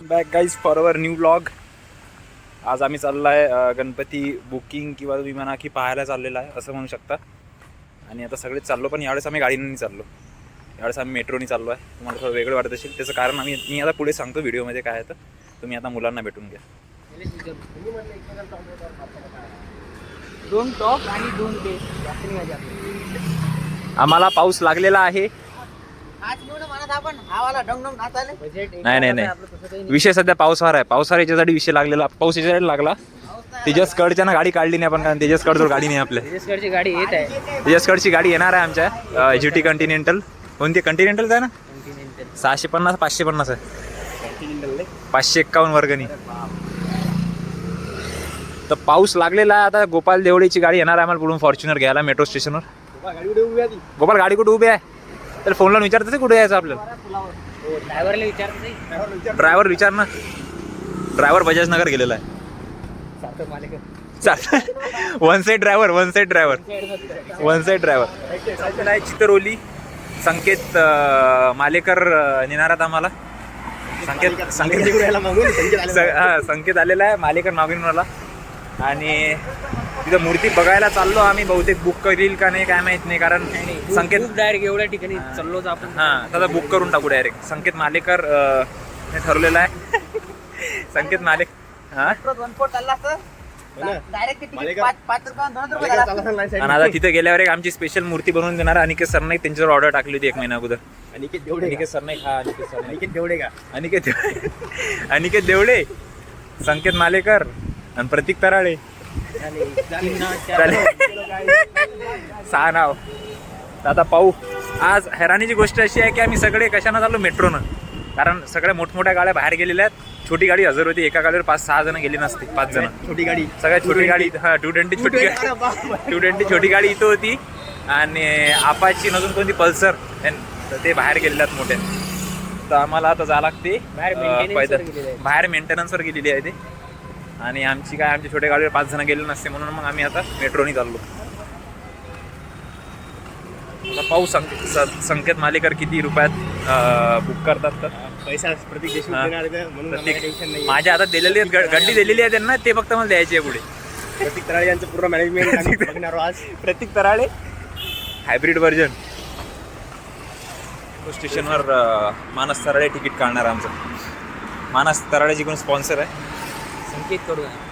Back guys for our new blog. आज आम्ही चाललो आहे गणपती बुकिंग किंवा तुम्ही म्हणा की पाहायला चाललेला आहे असं म्हणू शकता. आणि आता सगळेच चाललो, पण यावेळेस आम्ही गाडीने नाही चाललो, यावेळेस आम्ही मेट्रोनी चाललो आहे. तुम्हाला थोडं वेगळं वाटत असेल, त्याचं कारण मी आता पुढे सांगतो व्हिडिओमध्ये काय आहे. तर तुम्ही आता मुलांना भेटून घ्या. दोन टॉप आणि दोन डे. आम्हाला पाऊस लागलेला आहे. नाही, विषय सध्या पावसावर आहे. पावसावर याच्यासाठी विषय लागलेला, पाऊस याच्यासाठी लागला. तेजसकडच्या ना गाडी काढली नाही आपण, कारण तेजसकडजवळ गाडी नाही आपल्या. तेजसकडची गाडी येत आहे, तेजसकडची गाडी येणार आहे आमच्या GT कंटिनेंटल. कोणती कंटिनेंटल आहे ना, 650 550 आहे, 551 वर्गणी. तर पाऊस लागलेला आहे. आता गोपाल देवळेची गाडी येणार आहे आम्हाला पुढून फॉर्च्युनर घ्यायला मेट्रो स्टेशनवर. गोपाल गाडी कुठे उभी आहे? तर फोन लावून विचारते कुठे यायचं आपल्याला. ड्रायव्हरला विचारतो. ड्रायव्हर विचार ना. ड्रायव्हर बजाज नगर गेलेला आहे. One side driver. Chitarwali Sanket Malekar नेणार आहेत आम्हाला. संकेत आलेला आहे मालेकर मागून मला. आणि तिथं मूर्ती बघायला चाललो आम्ही. बहुतेक बुक करील का नाही काय माहित नाही, कारण संकेत डायरेक्ट एवढ्या ठिकाणी चाललोच आपण. आता बुक करून टाकू डायरेक्ट. संकेत मालेकर हे ठरवलेलं आहे. संकेत मालेक आणि आता तिथे गेल्यावर एक आमची स्पेशल मूर्ती बनवून देणार. अनिकेत सरने त्यांच्यावर ऑर्डर टाकली होती 1 महिना अगोदर. अनिकेत देवडे, संकेत मालेकर आणि प्रतीक तराळे. 6 नाव. आता पाहू. आज हैराणीची गोष्ट अशी आहे की आम्ही सगळे कशानं चाललो? मेट्रोनं. कारण सगळ्या मोठमोठ्या गाड्या बाहेर गेलेल्या आहेत. छोटी गाडी हजर होती. एका गाडीवर 5-6 जण गेली नसते. 5 जण. छोटी गाडी, सगळ्यात छोटी गाडी. 220 छोटी गाडी इथं होती. आणि आपाची नजून कोणती पल्सर, ते बाहेर गेलेले आहेत मोठे. तर आम्हाला आता जावं लागते बाहेर मेंटेनन्सवर गेलेली आहे ते. आणि आमच्या छोट्या गाडीवर 5 जण गेले नसते, म्हणून मग आम्ही आता मेट्रोनी चाललो. आता पाहू संकेत मालेकर किती रुपयात बुक करतात. तर पैसा प्रतीक देशमुख माझ्या हातात दिलेली आहेत, गड्डी दिलेली आहे त्यांना, ते फक्त मला द्यायची आहे पुढे. प्रतीक तराळे यांचं पूर्ण मॅनेजमेंट बघणार आज. प्रतीक तराळे हायब्रिड व्हर्जन. स्टेशनवर मानस तराळे तिकीट काढणार आमचं. मानस तराळे जिकडून स्पॉन्सर आहे.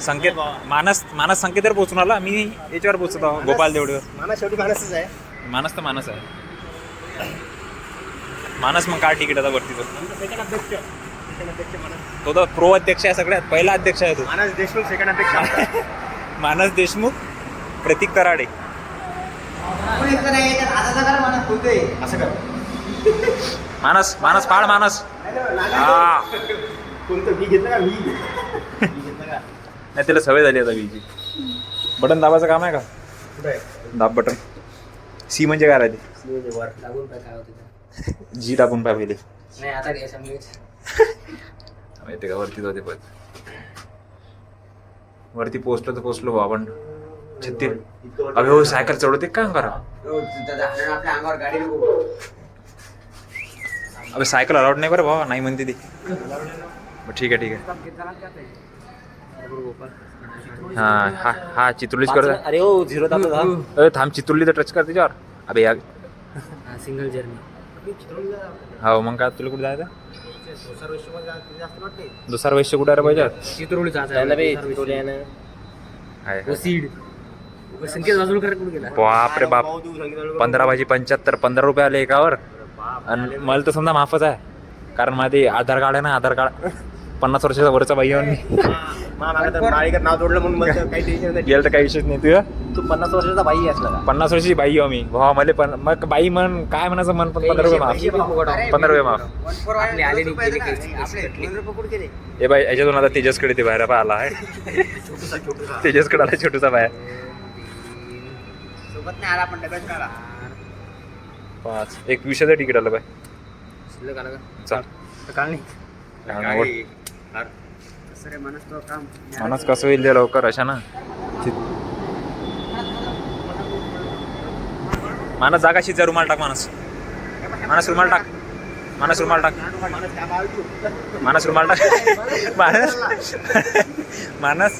संकेत मानस संकेतवर पोहोचून आला. मी याच्यावर पोहोचत आहो गोपाल देवडीवर. मानस शेवटी मानसच आहे. मानस तर मानस आहे. मानस मग काय तिकीट आता वरती? तो तर प्रो अध्यक्ष आहे, सगळ्यात पहिला अध्यक्ष आहे तो. मानस देशमुख सेकंड अध्यक्ष. मानस देशमुख, प्रतीक तराडे. असं कर. मानस पाळ मानस. हा कोणतं मी घेतलं का? नाही, त्याला सवय झाली आता वीची. बटन दाबाचं काम आहे का? कुठे दाब बटन. सी म्हणजे काय राहते? जी टाकून पाय पहिले. माहिती का वरती जाते पण. वरती पोचलो भाऊ आपण. अबे हो, सायकल चढवते काय करा? अबे सायकल अलाउड नाही बरं भावा, नाही म्हणते ती. ठीक आहे. हा चित्रोलीच करत. अरे हो, 0 दाबलं. थांब, चित्रोली तर टच कर त्याच्यावर. अबे या सिंगल जर्नी. हो मग काय, तुला कुठे जायचं? दुसरा वैश्य कुठे पाहिजे? बाप रे बाप. 15 भाजी 75, 15 रुपये आले एकावर. आणि मला तर समजा माफच आहे, कारण माझे आधार कार्ड आहे ना. आधार कार्ड 50 वर्षाचा वरचा बाई मी. माळेकर नाव जोडलं म्हणून काही टेन्शन नाही. गेलं तर काही विषयच नाही. तू 50 वर्षाचा बाई असला का? 50 वर्षाची बाई हो मी भावा. मला पण मग बाई म्हण काय म्हणायचं म्हण, पण 15 रुपये माफ. 15 रुपये माफ. हे बाई याच्यातून आता तेजसकडे ते बाहेर आला आहे. तेजसकडे आला छोटूसा बाहेर. 5 एक 20चं तिकीट आलं बाय. माणूस कसं होईल लवकर अशा ना. माणूस जागा शिजा रुमाल टाक. माणूस रुमाल टाक. मानस रुमाल टाक. मानस रुमाल टाक. मानस मानस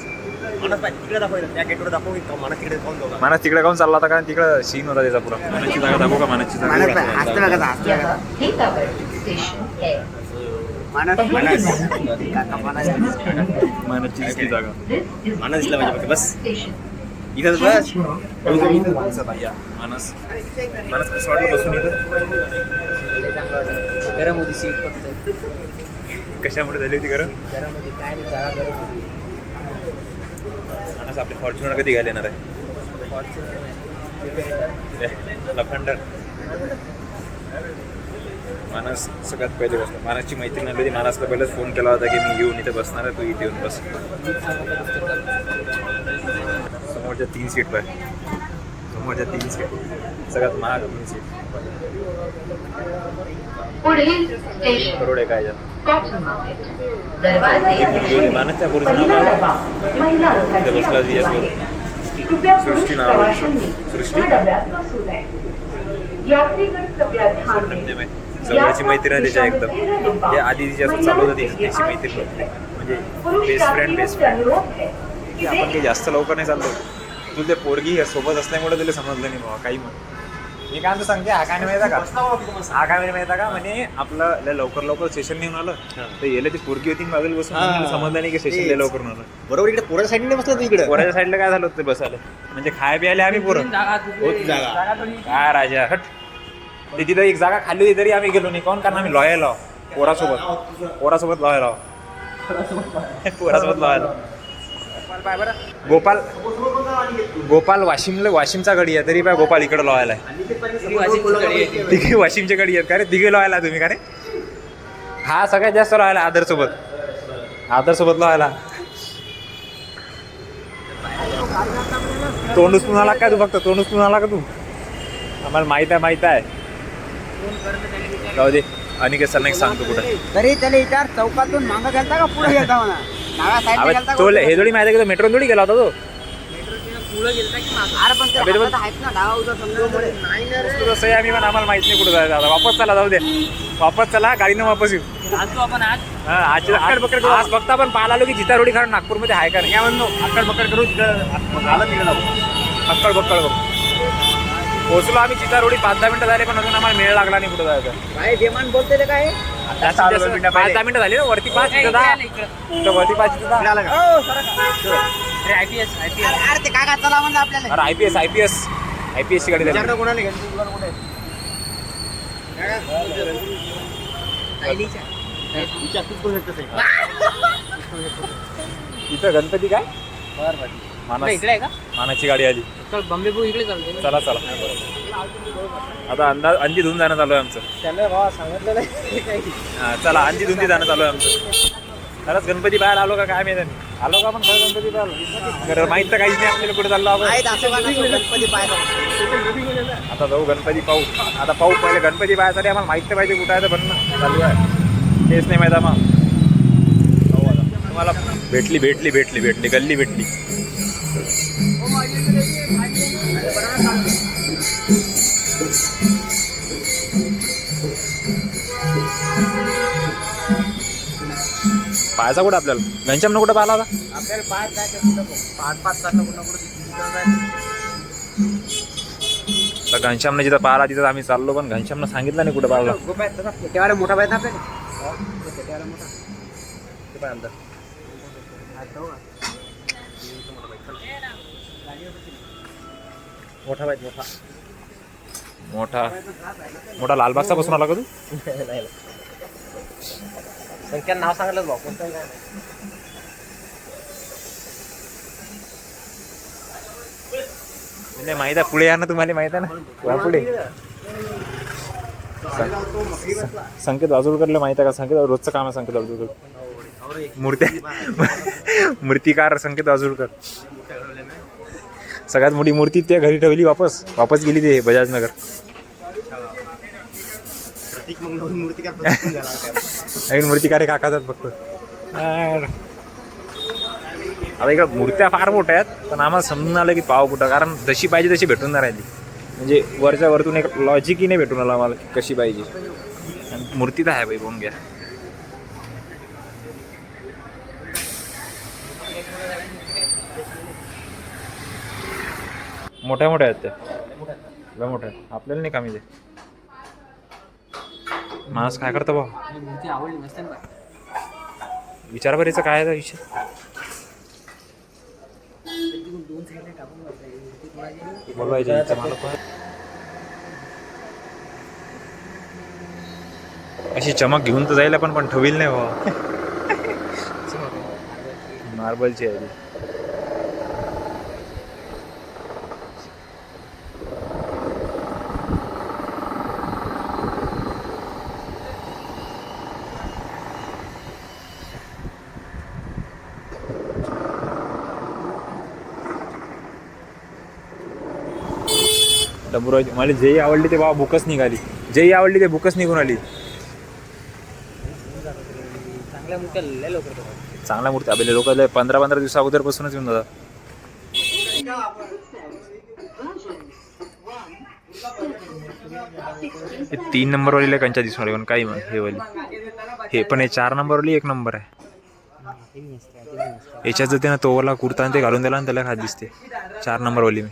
तिकडे दाखव त्या गेटवर दाखव की मला तिकडे खाऊन दोघा मानस तिकडे काऊन चालला होता कारण तिकडं सीन होता त्याचा पुरा. मानसची जागा दाखवू का? मानसची जागा मानसची दिसली जागा. माणूस दिसला पाहिजे बस इथंच बस. मानस मानस कसं वाटलं बसून इथं? गरम होती सीट फक्त. कशामुळे झाली होती गरम? गरम होती काय नाही, जागा गरम होती. मानस आपले फॉर्च्युनर कधी घ्यायला येणार आहे? लफंडर. मानस सगळ्यात पहिले बसला. मानसची मैत्रीण आली होती. मानसला पहिलेच फोन केला होता की मी येऊन इथं बसणार आहे, तू इथे येऊन बस. समोरच्या 3 सीट पाय. समोरच्या 3 सीट सगळ्यात महाग 3 सीट. पुढील स्टेशन करोड आहे काय याच्यात. Cotton market. दरवाजे मानसच्या पुरुष नाव महिला इथे बसला होती याचबरोबर. सृष्टी नाव आहे. सृष्टी जवळची मैत्रीण आहे त्याच्या एकदम. जे आधी तिच्या चालू होती त्याची मैत्रीण होती. म्हणजे बेस्ट फ्रेंड. आपण काही जास्त लवकर नाही चाललो. तू ते पोरगी सोबत असल्यामुळे तुला समजलं नाही बाबा काही. मग मी काय सांगते हा काय माहिती का? हा काय माहिती का? म्हणे आपलं लवकर सेशन नेऊन आलं तर येले ती पोरगी होती बाजूला बसून. समजलं नाही की सेशन लवकर नव्हतं. बरोबर इकडे पोराच्या साईडने बसला तू इकडे. पोराच्या साईडला काय झालं होतं बसायला? म्हणजे खाय प्यायला आम्ही पोरं होती जागा. काय राजा हट. ते तिथं एक जागा खाली होती तरी आम्ही गेलो नाही. कोण? कारण आम्ही लॉयल आहो पोरासोबत लॉयल आहो. पोरासोबत लॉयल. गोपाल वाशिमचा गडी आहे तरी गोपाल इकडे लॉयल आहे. तिघे वाशिमचे गडी आहेत का रे? तिघे लॉयल आहे तुम्ही का रे? हा सगळ्यात जास्त लॉयल आहे आदरसोबत लॉयल आहे. तोंड उचलून आला काय तू? फक्त तोंड उचलून आला का तू? आम्हाला माहित आहे. जाऊ दे. अनिकेत सर नाही सांगतो कुठं. तरी त्याला विचार चौकातून मागं गेलता का पुढे गेलता म्हणा? तो हे थोडी माहिती आहे की मेट्रो थोडी गेला होता तो. पुढे गेलता की मागं? तसं आहे आम्ही पण आम्हाला माहित नाही कुठं जायचं. आता वापस चला. जाऊ दे. वापस चला. गाडीनं वापस येऊ. आपण आज आज फक्त आपण पाहायला आलो की जिता रोडी कारण नागपूरमध्ये आहे का नाही. या म्हणून अक्कड बक्कड करू अक्कड बक्कड करू. पोहोचलो आम्ही चिता रोडी. 5-10 मिनिटं झाले पण अजून आम्हाला मेळ लागला नाही कुठं जायचं. काय डिमांड बोलते काय? 5-10 मिनिटं झाली ना. वरती 5 तिथं 10. वरती 5 तिथं 10. IPS ते काय चला म्हणलं आपल्याला. अरे IPS ची गाडी झाली. इथं गणपती काय इकडे आहे का? मानाची गाडी आली. चल बंबेपूर इकडे चालते. चला आता अंजी धुवून जाणं चालू आहे आमचं. त्याला भावा सांगितलं नाही. हा चला अंजी धुंदी जाणं चालू आहे आमचं. खरंच गणपती बाहेर आलो का काय माहिती नाही. आलो का आपण खरं गणपती बाहेर माहित तर काहीच नाही आपल्याला कुठे चाललो आपण. आता जाऊ गणपती पाहू. आता पाहू पहिले गणपती पाहायसाठी आम्हाला माहित तर पाहिजे कुठं आहे तर बनणं चालू आहे. तेच नाही माहिती मग. तुम्हाला भेटली गल्ली भेटली. पाहायचा कुठं आपल्याला? घनश्यामनं कुठं पाहिला होता? आपल्याला पाच तास घनश्यामने जिथं पाहिला तिथं आम्ही चाललो पण घनश्यामनं सांगितलं नाही कुठं पाहिला. मोठा पाहिजे आपल्याला. मोठा लालबागचा बसून आला का तू? संख्या नाव सांगितलं भाऊ. माहित आहे पुढे या ना. तुम्हाला माहित आहे ना पुढे संकेत वाजूळकरला माहित आहे का? संकेत रोजचं काम आहे संकेत वाजूळकर. मूर्तिकार संकेत वाजूळकर. सगळ्यात मोठी मूर्ती त्या घरी ठेवली. वापस गेली ते बजाजनगर. नवीन मूर्तिकार काकाच फक्त. आता इकडं मूर्त्या फार मोठ्या आहेत पण आम्हाला समजून आलं की पाव कुठं. कारण जशी पाहिजे तशी भेटून नाही राहिली. म्हणजे वरच्या वरतून एक लॉजिकही नाही भेटून आलं आम्हाला कशी पाहिजे. मूर्ती तर आहे बाई, बघून घ्या. मोठ्या मोठ्या आहेत त्या, लय मोठ्या आहेत. आपल्याला नाही कामी ते. माणूस काय करतो भाऊ, विचार बरेच काय आहे विषय. बोलवायचे मला पण अशी चमक घेऊन तर जाईल पण ठेवील नाही भाऊ. मार्बलची आहे ती. डबुराची मला जेही आवडली ते बाबा बुकच निघाली. जेही आवडली ते बुकच निघून आली. चांगल्या मूर्ती आपले लोक 15-15 दिवसा अगोदरपासूनच येऊन जातात. हे 3 नंबर वाली कंचा दिसून आली पण काही म्हण हे वाली. हे पण हे 4 नंबर वाली 1 नंबर आहे. याच्यात जर त्यानं तोवरला कुर्ता आणि ते घालून दिला आणि त्याला खात दिसते 4 नंबर वाली. मी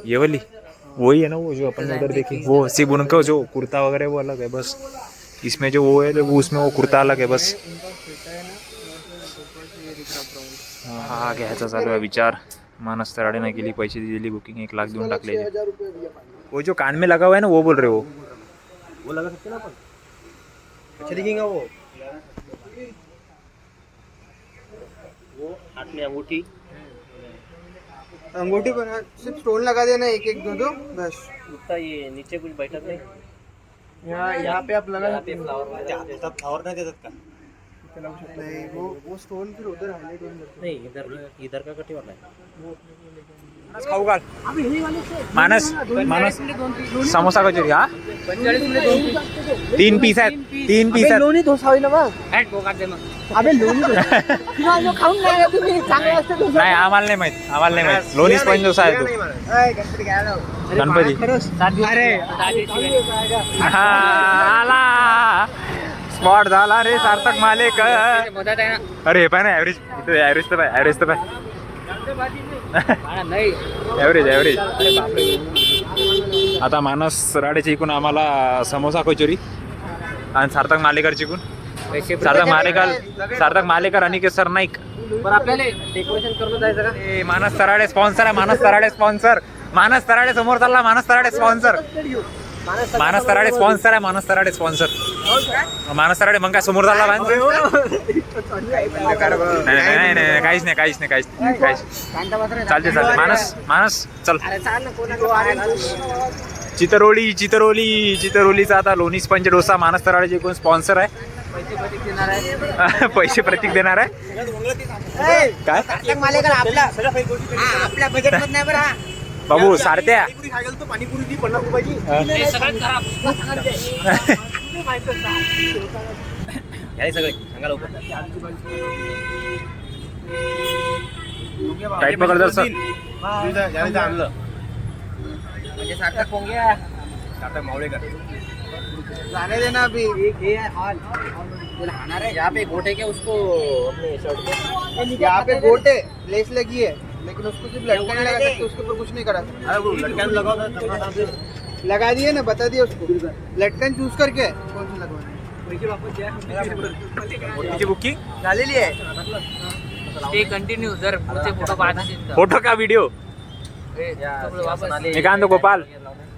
ये वाली वही है ना, वो जो अपन उधर देखे वो सिर्फ उनका जो कुर्ता वगैरह वो अलग है बस. इसमें जो वो है वो उसमें वो कुर्ता अलग है बस. हा घ्यायचा चालू आहे विचार. मानस तराडे नाही केली, पैसे दिली, बुकिंग 1 लाख देऊन टाकले. वो जो कान में लगा हुआ है ना वो बोल रहे हो, वो लगा सकते ना अपन. अच्छा दिखेगा वो हाथ में अंगूठी. अंगूठी पर सिर्फ स्टोन लगा देना, 1-1 2-2 बस. उतना ये नीचे कुछ बैठक नहीं. यहाँ पे आप लगा सकते हो. फ्लावर नहीं देतात का? नहीं, वो स्टोन फिर उधर हाईलाइट होने लगता नहीं, इधर का कटी वाला है. खाऊ घाल. मानस मानस समोसा कचोरी. हा 3 पीस आहेत. 3 पीस आहेत. लोणी डोसा होईल ना मग. अबे लोणी डोसा खाऊन नाही तुम्ही, चांगलं असतं डोसा. नाही आम्हाला नाही माहित, आम्हाला नाही माहित. लोणी स्पंज डोसा आहे तो. गणपती घ्यायला गणपती अरे हा आला. स्पॉट झाला रे सार्थक मालेकर. अरे हे पाय ना ॲव्हरेज. इथं ॲव्हरेज तर पाय, ॲव्हरेज तर पाय. Average average. आता मानस राडेच्या इकून आम्हाला समोसा कचोरी आणि सार्थक मालेकरची इकून सार्थक मालेकर आणि के सरनाईक. आपल्याला डेकोरेशन करून जायचं का? ए मानस तराडे स्पॉन्सर आहे. मानस तराडे स्पॉन्सर. मानस तराडे समोर चालला. मानस तराडे स्पॉन्सर. मानस तराडे स्पॉन्सर आहे. मानस तराडे स्पॉन्सर. मानस तराडे मग काय समोर चालला. नाही नाही काहीच नाही काहीच नाही काहीच नाही काहीच. चालते चालते. मानस मानस चल. चितरोली चितरोली चितरोलीचा आता लोणी स्पंज डोसा मानस तराडेचे कोण स्पॉन्सर आहे. पैसे प्रतीक देणार आहे. काय आपल्या बजेट मध्ये नाही बरं. बाबू सारत्या पाणीपुरी 50 रुपयाची. घ्याय सगळे सांगा लवकर. टाईट पकड जर सर. आणलं म्हणजे सार्थक पोंग्या सार्थक मावळेकर. जाने देना अभी. एक ये हॉल नहाना है. यहाँ पे गोटे के उसको अपने शर्ट पे यहाँ पे गोटे लेस लगी है, लेकिन उसको सिर्फ लटकन लगा सकते, उसके ऊपर कुछ नहीं करा सकते. लगा दिए ना, बता दिए उसको. लटकन चूज करके कौन सी लगवानी. बुकिंग झालेली आहे. ते कंटिन्यू जर पुढचे फोटो पाहत फोटो का व्हिडिओ. मी काय म्हणतो गोपाल,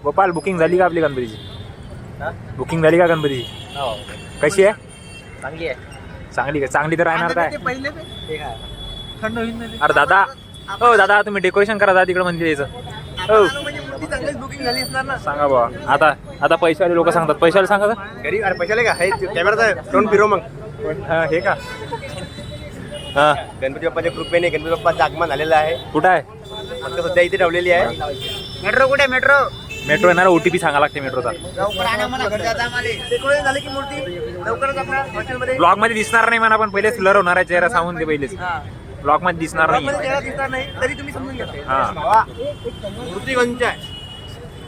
गोपाल बुकिंग झाली का आपली गणपतीची. बुकिंग झाली का गणपतीची. कशी आहे. चांगली आहे. चांगली का. चांगली तर राहणार काय. पहिले थंड होईल. अरे दादा, हो दादा तुम्ही डेकोरेशन करा दादा तिकडे मंदिर यायचं. हो बुकिंग झाली असणार ना. सांगा बाबा. आता पैशावाले लोक सांगतात. पैशावाले सांगा घरी अरे पैशाले का कॅमेरा तोंड फिरव मग. हे का. हा गणपती बाप्पाच्या कृपेने गणपती बाप्पाचं आगमन झालेलं आहे. कुठं आहे. फक्त सध्या इथे ठेवलेली आहे. मेट्रो कुठे. मेट्रो मेट्रो येणार. OTP सांगा लागते मेट्रोचा. लवकर आणा मला घरी जाता आम्हाला. डेकोरेशन झाली की मूर्ती लवकरच आपल्या हॉटेलमध्ये. ब्लॉग मध्ये दिसणार नाही म्हणा पण पहिलेच ब्लर होणार आहे चेहरा सांगून ते पहिलेच. ब्लॉग मध्ये दिसणार नाही दिसणार नाही तरी तुम्ही समजून घ्या. हा मूर्ती कंच आहे.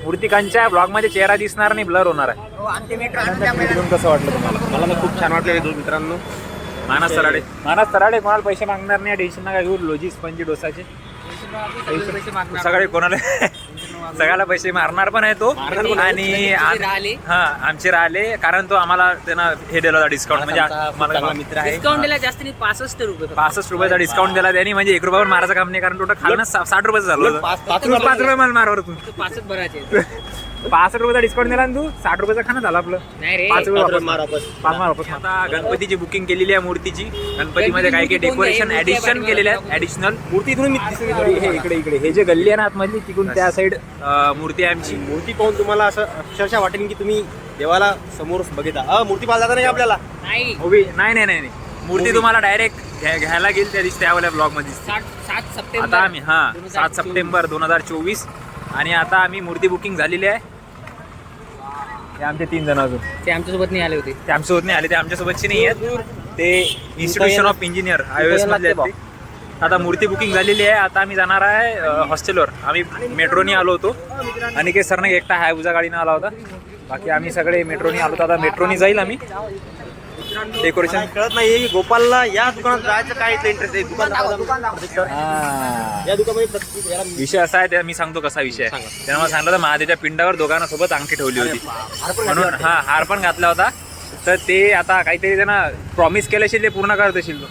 मूर्ती कांच्या ब्लॉग मध्ये चेहरा दिसणार नाही, ब्लर होणार आहे. हो, आणि ते metro आणून त्यामुळे इकडून कसं वाटलं तुम्हाला? मला तर खूप छान वाटलं हे दोन मित्रांनो. मानस तराडे कोणाला पैसे मागणार नाही, टेन्शन नका घेऊ. लोजी स्पंजी डोसाचे पैसे मागणार. सगळे कोणाला सगळ्याला पैसे मारणार पण आहे तो. आणि राहिले हा आमचे राहिले कारण तो आम्हाला त्यानं हे दिला होता डिस्काउंट. म्हणजे चांगला मला मित्र आहे. डिस्काउंट दिला जास्त नाही, 65 रुपये फक्त. 65 रुपयाचा डिस्काउंट दिला त्यांनी. म्हणजे 1 रुपयावर मारायचं काम नाही कारण टोटल खालनं 60 रुपयाचं झालं होतं. 5 5 रुपये मला मारवर तू. 65 भरायचे. 65 रुपयाचा डिस्काउंट दिला आणि तू 60 रुपयाचा खाणं झालं आपलं. नाही रे, 5 रुपये वापस मार वापस. 5 मार वापस. आता गणपतीची बुकिंग केलेली आहे मूर्तीची. गणपतीमध्ये काही काही डेकोरेशन ऍडिशन केलेले आहेत ऍडिशनल. मूर्ती इथून मी दिसली तुम्हाला. हे इकडे हे जे गल्ली आहे ना आतमधली तिकडून त्या साईड मूर्ती आहे आमची. मूर्ती पाहून तुम्हाला असं अक्षरशः वाटेल की तुम्ही देवाला समोर बघिता. मूर्ती पाहायला जाता नाही आपल्याला. नाही उभी नाही मूर्ती तुम्हाला डायरेक्ट घ्यायला गेली त्या दिवशी त्यावेळेला ब्लॉग मध्ये. 7 सप्टेंबर. आता आम्ही 7 सप्टेंबर 2024 आणि आता आम्ही मूर्ती बुकिंग झालेली आहे. हे आमचे 3 जण अजून ते आमच्यासोबत नाही आले होते. ते आमच्यासोबत नाही आले, ते आमच्यासोबतचे नाही आहेत. ते इन्स्टिट्यूशन ऑफ इंजिनियर IOS मधले आहेत ते. आता मूर्ती बुकिंग झालेली आहे. आता आम्ही जाणार आहे हॉस्टेलवर. आम्ही मेट्रोनी आलो होतो आणि काही सरने एकटा हायबुजा गाडीनं आला होता. बाकी आम्ही सगळे मेट्रोनी आलो होतो. आता मेट्रोनी जाईल आम्ही. डेकोरेशन मला कळत नाही की गोपालला या दुकानात जायचं काय इंटरेस्ट आहे. दुकान दुकान या दुकानामध्ये प्रत्येक याला विषय असा आहे, मी सांगतो कसा विषय आहे. त्यानं मला सांगितलं महादेवच्या पिंडावर दोघांना सोबत अंगठी ठेवली होती म्हणून. हार पण घातला होता. तर ते आता काहीतरी त्यांना प्रॉमिस केलं असेल, ते पूर्ण करत असेल तो.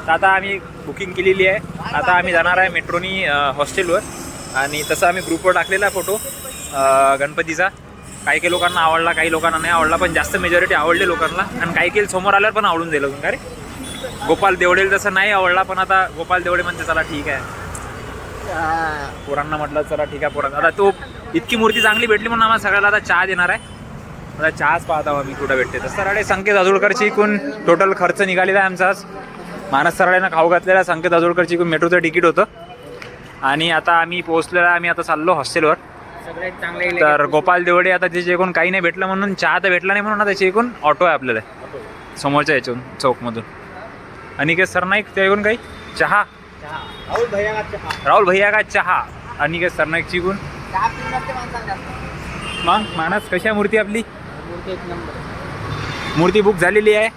तर आता आम्ही बुकिंग केलेली आहे. आता आम्ही जाणार आहे मेट्रोनी हॉस्टेलवर. आणि तसं आम्ही ग्रुपवर टाकलेला आहे फोटो गणपतीचा. काही लोकांना आवडला, काही लोकांना नाही आवडला, पण जास्त मेजॉरिटी आवडले लोकांना. आणि काही समोर आल्यावर पण आवडून दिलं का रे. गोपाल देवडे तसं नाही आवडला, पण आता गोपाल देवडे म्हणते चला ठीक आहे. पोरांना म्हटलं चला ठीक आहे पोरांना. आता तो इतकी मूर्ती चांगली भेटली म्हणून आम्हाला सगळ्याला आता चहा देणार आहे. आता चहाच पाहत आहोत आम्ही कुठं भेटते. तर सराडे संकेत अजूळकरची एकूण टोटल खर्च निघालेला आहे आमचा आज. मानस सराडेनं खाऊ घातलेला संकेत अजूळकरची एकूण मेट्रोचं तिकीट होतं. आणि आता आम्ही पोहोचलेला, आम्ही आता चाललो हॉस्टेलवर. सगळ्यात चांगले तर गोपाल देवडे आता त्याचे एकूण काही नाही भेटलं म्हणून, चहा तर भेटला नाही म्हणून आता त्याची एकूण ऑटो आहे आपल्याला समोरच्या याच्यातून चौकमधून. अनिकेत सरनाईक त्या एकूण काही चहा. राहुल भैया का चहा. अनिकेत सरनाईकची एकूण. मग मानस कशी आहे मूर्ती आपली? एक नंबर. मूर्ती बुक झालेली आहे.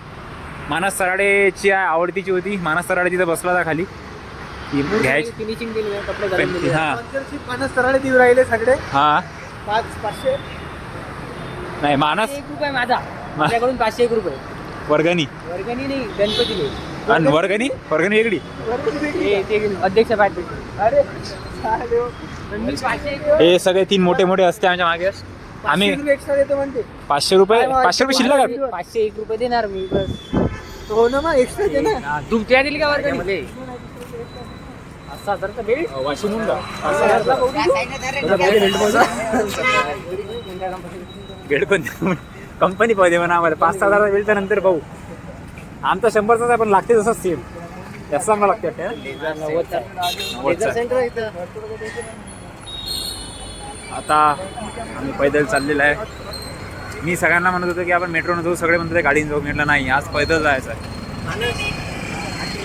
मानस सराडेची आवडतीची होती. मानस सराडे तिथं बसला होता खाली. ती घ्यायची. फिनिशिंग दिली, कपडे घालून दिले. हां सरळे देऊ राहिले सगळे. हां 500 नाही मानस 1 रुपये माझा. माझ्याकडून 501 रुपये वर्गणी. वर्गणी नाही, गणपती आणि वर्गणी वेगळी. ते अध्यक्ष पाहिजे. अरे हे सगळे 3 मोठे असते आमच्या मागे. आम्ही एक्स्ट्रा देतो म्हणते. 500 रुपये शिल्लक आहे. 501 रुपये देणार मी बस. हो ना, मग एक्स्ट्रा दे ना. तुमच्या दिली का वर्गणी? असा जर का बेल वाशिमहून बेड पण कंपनी पाहिजे म्हणा आम्हाला. 5-6 हजार बेल तर नंतर पाहू. आमचा 100चा आहे पण लागते तसंच सेम. जास्त आम्हाला लागते. आता आम्ही पैदल चाललेलं आहे. मी सगळ्यांना म्हणत होतो की आपण मेट्रोनं जाऊ, सगळे म्हणतो गाडीने जाऊ. म्हटलं नाही, आज पैदल जायचं आहे.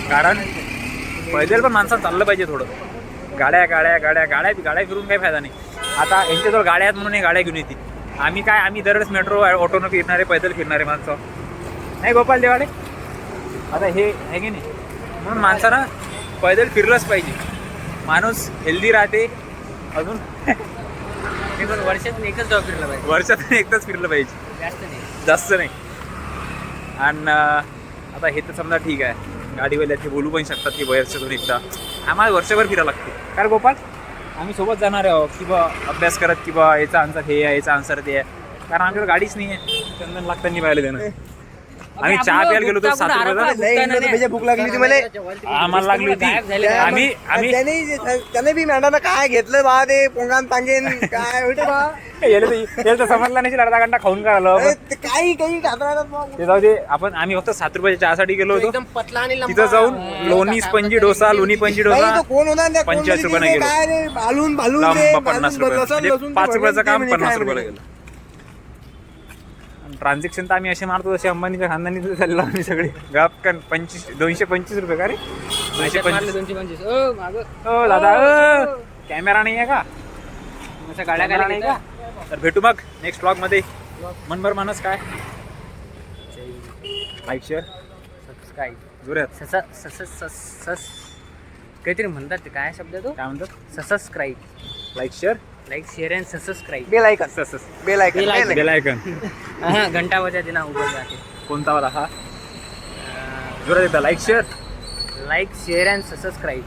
कारण पैदल पण माणसाला चाललं पाहिजे थोडं. गाड्या फिरून काही फायदा नाही. आता यांच्याजवळ गाड्या आहेत म्हणून हे गाड्या घेऊन येतील. आम्ही दरवेळेस मेट्रो ऑटोनं फिरणारे, पैदल फिरणारे माणसं नाही गोपाल देवाडे. आता हे आहे की नाही, म्हणून माणसानं पैदल फिरलंच पाहिजे. माणूस हेल्दी राहते. अजून वर्षातून एकच डॉ फिरला पाहिजे. वर्षातून एकदाच फिरलं पाहिजे, जास्त नाही. आणि आता हे तर समजा ठीक आहे, गाडीवाल्याचे बोलू पण शकतात की वर्षातून एकदा. आम्हाला वर्षभर फिरायला लागते. कारण गोपाल आम्ही सोबत जाणार आहोत की बा अभ्यास करत की बा याचा आन्सर हे आहे, याचा आन्सर ते आहे. कारण आमच्याकडे गाडीच नाही आहे. चंदन लागताना पाहिलं त्यानं. आम्ही चहा प्यायला गेलो होतो 7 रुपयाचा. भूक लागली होती मला. आम्हाला लागली होती. आम्ही त्याने बी मॅडमनं काय घेतलं बा, ते पोंगान पांगेन काय होते बा. याला तर समजला नाही. अर्धा घंटा खाऊन काढलं काही ते. जाऊ दे. आम्ही फक्त 7 रुपयाच्या चहासाठी गेलो होतो. एकदम पतला आणि तिथं जाऊन लोणी स्पंजी डोसा 45 रुपयाने गेलो. भालून 50 रुपये. म्हणजे 5 रुपयाचं काम 50 रुपयाला गेलं. ट्रान्झॅक्शन तर आम्ही असे मारतो जसे अंबानीच्या खानदानी चाललो आम्ही सगळे गपकन 225 रुपये का रे 225 225 ओ मागं. हो दादा कॅमेरा नाही आहे का अशा गाड्या कॅमेरा काय नाही का तर भेटू मग नेक्स्ट ब्लॉग मध्ये मनभर मानस काय लाईक शेअर सबस्क्राईब जोरात सस काहीतरी म्हणतात ते काय शब्द तो काय म्हणतात subscribe like share like share and subscribe bell icon सस bell icon Bell icon. Bell icon घंटा बजा देना ऊपर जाके कोणता वाला हा जोरात एकदा like share like share and subscribe